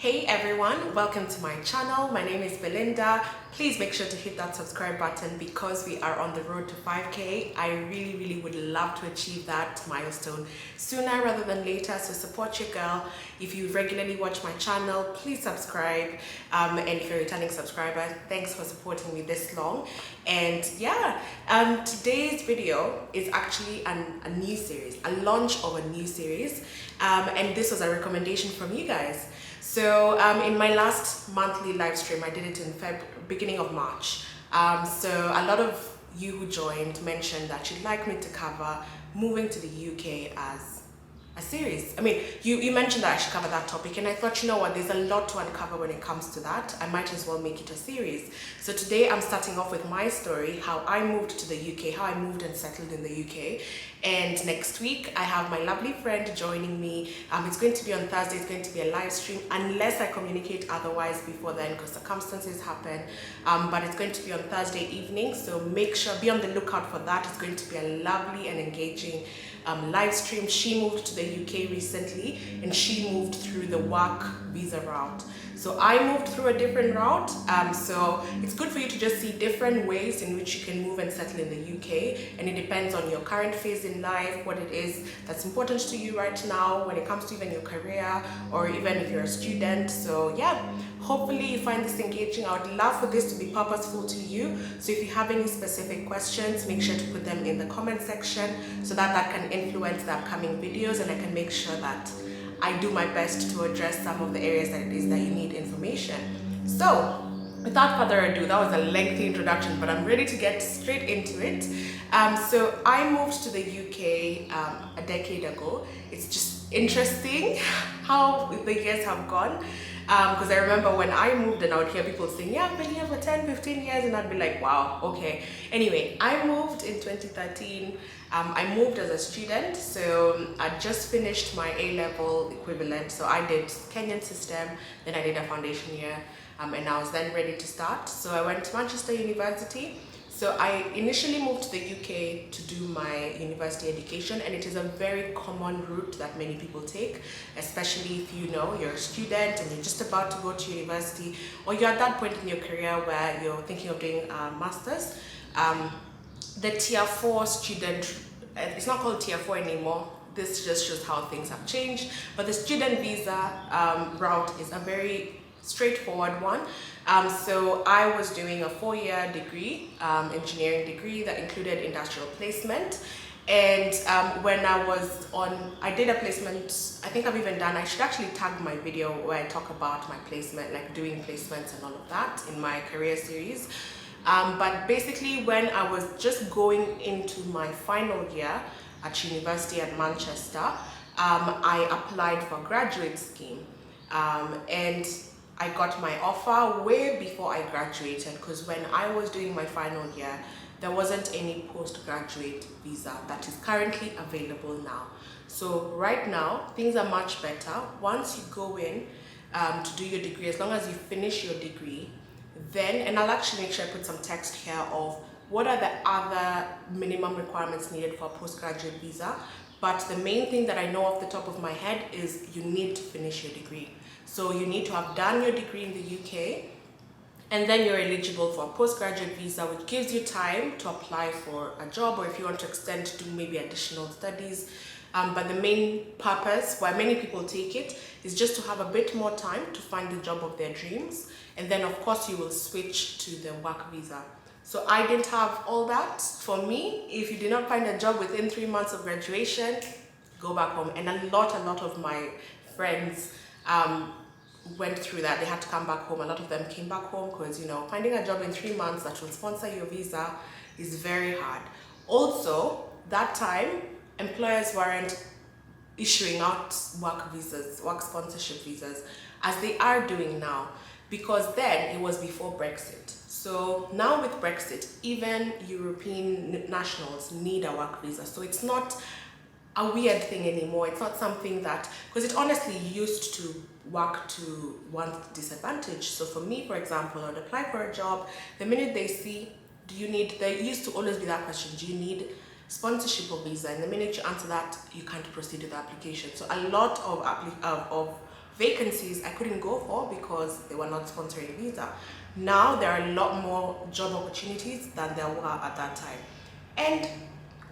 Hey everyone, welcome to my channel. My name is Belinda. Please make sure to hit that subscribe button because we are on the road to 5K. I really would love to achieve that milestone sooner rather than later, so support your girl. If you regularly watch my channel, please subscribe. And if you're a returning subscriber, thanks for supporting me this long. And yeah, today's video is actually a new series, a launch of a new series. And this was a recommendation from you guys. So in my last monthly live stream, I did it in beginning of March. So a lot of you who joined mentioned that you'd like me to cover moving to the UK as a series. I mean, you mentioned that I should cover that topic, and I thought, you know what, there's a lot to uncover when it comes to that. I might as well make it a series. So today I'm starting off with my story, how I moved to the UK, how I moved and settled in the UK. And next week I have my lovely friend joining me. It's going to be on Thursday. It's going to be a live stream unless I communicate otherwise before then, because circumstances happen. But it's going to be on Thursday evening, so make sure, be on the lookout for that. It's going to be a lovely and engaging live stream. She moved to the UK recently and she moved through the work visa route. So I moved through a different route. So it's good for you to just see different ways in which you can move and settle in the UK. And it depends on your current phase in life, what it is that's important to you right now when it comes to even your career or even if you're a student. So yeah, hopefully you find this engaging. I would love for this to be purposeful to you. So if you have any specific questions, make sure to put them in the comment section so that can influence the upcoming videos, and I can make sure that I do my best to address some of the areas that it is that you need information. So without further ado, that was a lengthy introduction, but I'm ready to get straight into it. So I moved to the UK a decade ago. It's just interesting how the years have gone. Because I remember when I moved and I would hear people saying, yeah, I've been here for 10, 15 years, and I'd be like, wow, okay. Anyway, I moved in 2013. I moved as a student, so I just finished my A-level equivalent. So I did Kenyan system, then I did a foundation year, and I was then ready to start. So I went to Manchester University. So I initially moved to the UK to do my university education, and it is a very common route that many people take, especially if you know you're a student and you're just about to go to university, or you're at that point in your career where you're thinking of doing a master's. The tier 4 student, it's not called tier 4 anymore. This just shows how things have changed, but the student visa route is a very straightforward one. So I was doing a 4-year degree, engineering degree that included industrial placement. And when I did a placement, I think I've even done, I should actually tag my video where I talk about my placement, like doing placements and all of that in my career series. But basically when I was just going into my final year at university at Manchester, I applied for a graduate scheme. And I got my offer way before I graduated, because when I was doing my final year, there wasn't any postgraduate visa that is currently available now. So right now, things are much better. Once you go in to do your degree, as long as you finish your degree, then, and I'll actually make sure I put some text here of what are the other minimum requirements needed for a postgraduate visa. But the main thing that I know off the top of my head is you need to finish your degree. So you need to have done your degree in the UK, and then you're eligible for a postgraduate visa, which gives you time to apply for a job, or if you want to extend to do maybe additional studies. But the main purpose why many people take it is just to have a bit more time to find the job of their dreams. And then of course you will switch to the work visa. So I didn't have all that. For me, if you did not find a job within 3 months of graduation, go back home. And a lot of my friends went through that. They had to come back home. A lot of them came back home because, you know, finding a job in 3 months that will sponsor your visa is very hard. Also, that time, employers weren't issuing out work visas, work sponsorship visas, as they are doing now, because then it was before Brexit. So now with Brexit, even European nationals need a work visa. So it's not a weird thing anymore. It's not something that, because it honestly used to work to one's disadvantage. So for me, for example, I'd apply for a job. The minute they see, there used to always be that question, do you need sponsorship or visa? And the minute you answer that, you can't proceed with the application. So a lot of vacancies I couldn't go for because they were not sponsoring visa. Now there are a lot more job opportunities than there were at that time. And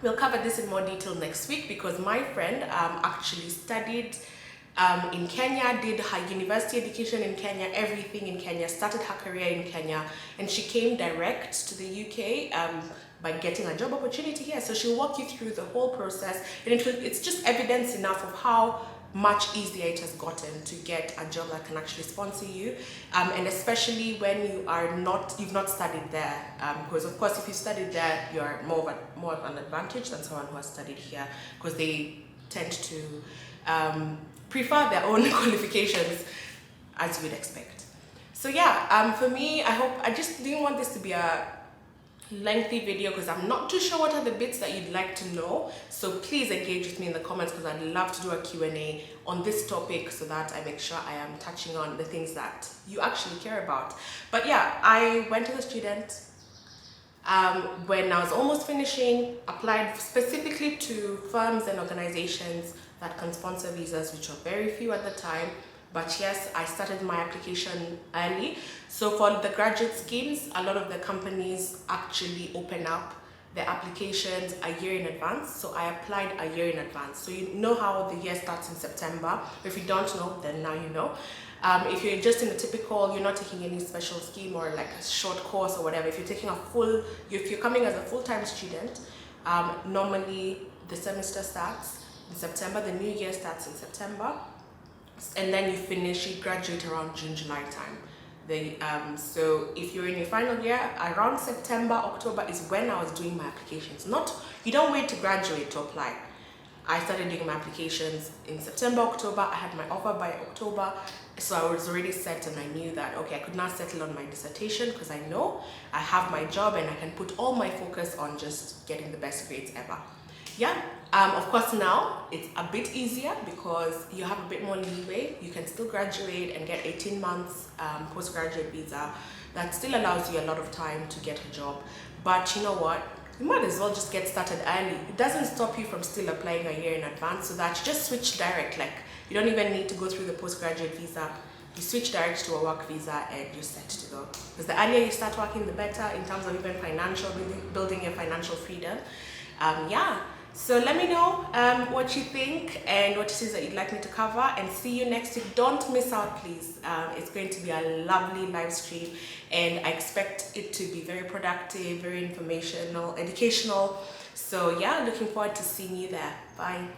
we'll cover this in more detail next week because my friend actually studied in Kenya, did her university education in Kenya, everything in Kenya, started her career in Kenya, and she came direct to the UK by getting a job opportunity here. So she'll walk you through the whole process, and it's just evidence enough of how much easier it has gotten to get a job that can actually sponsor you, and especially when you've not studied there, because of course if you studied there you're more of an advantage than someone who has studied here, because they tend to prefer their own qualifications, as you would expect. So yeah, for me, I just didn't want this to be a lengthy video because I'm not too sure what are the bits that you'd like to know. So please engage with me in the comments because I'd love to do a Q&A on this topic so that I make sure I am touching on the things that you actually care about. But yeah, I went as a student. When I was almost finishing, applied specifically to firms and organizations that can sponsor visas, which are very few at the time. But yes, I started my application early. So for the graduate schemes, a lot of the companies actually open up their applications a year in advance. So I applied a year in advance. So you know how the year starts in September. If you don't know, then now you know. If you're just in a typical, you're not taking any special scheme or like a short course or whatever, if you're taking if you're coming as a full-time student, normally the semester starts in September, the new year starts in September, and then you graduate around June, July time. So if you're in your final year, around September, October is when I was doing my applications. You don't wait to graduate to apply. I started doing my applications in September, October. I had my offer by October. So I was already set and I knew that, okay, I could now settle on my dissertation because I know I have my job and I can put all my focus on just getting the best grades ever. Yeah, of course now it's a bit easier because you have a bit more leeway. You can still graduate and get 18 months postgraduate visa. That still allows you a lot of time to get a job. But you know what? You might as well just get started early. It doesn't stop you from still applying a year in advance, so that you just switch direct. Like you don't even need to go through the postgraduate visa. You switch direct to a work visa and you're set to go. Because the earlier you start working, the better in terms of even building your financial freedom. Yeah. So let me know what you think and what it is that you'd like me to cover, and see you next week. Don't miss out, please. It's going to be a lovely live stream and I expect it to be very productive, very informational, educational. So yeah, looking forward to seeing you there. Bye.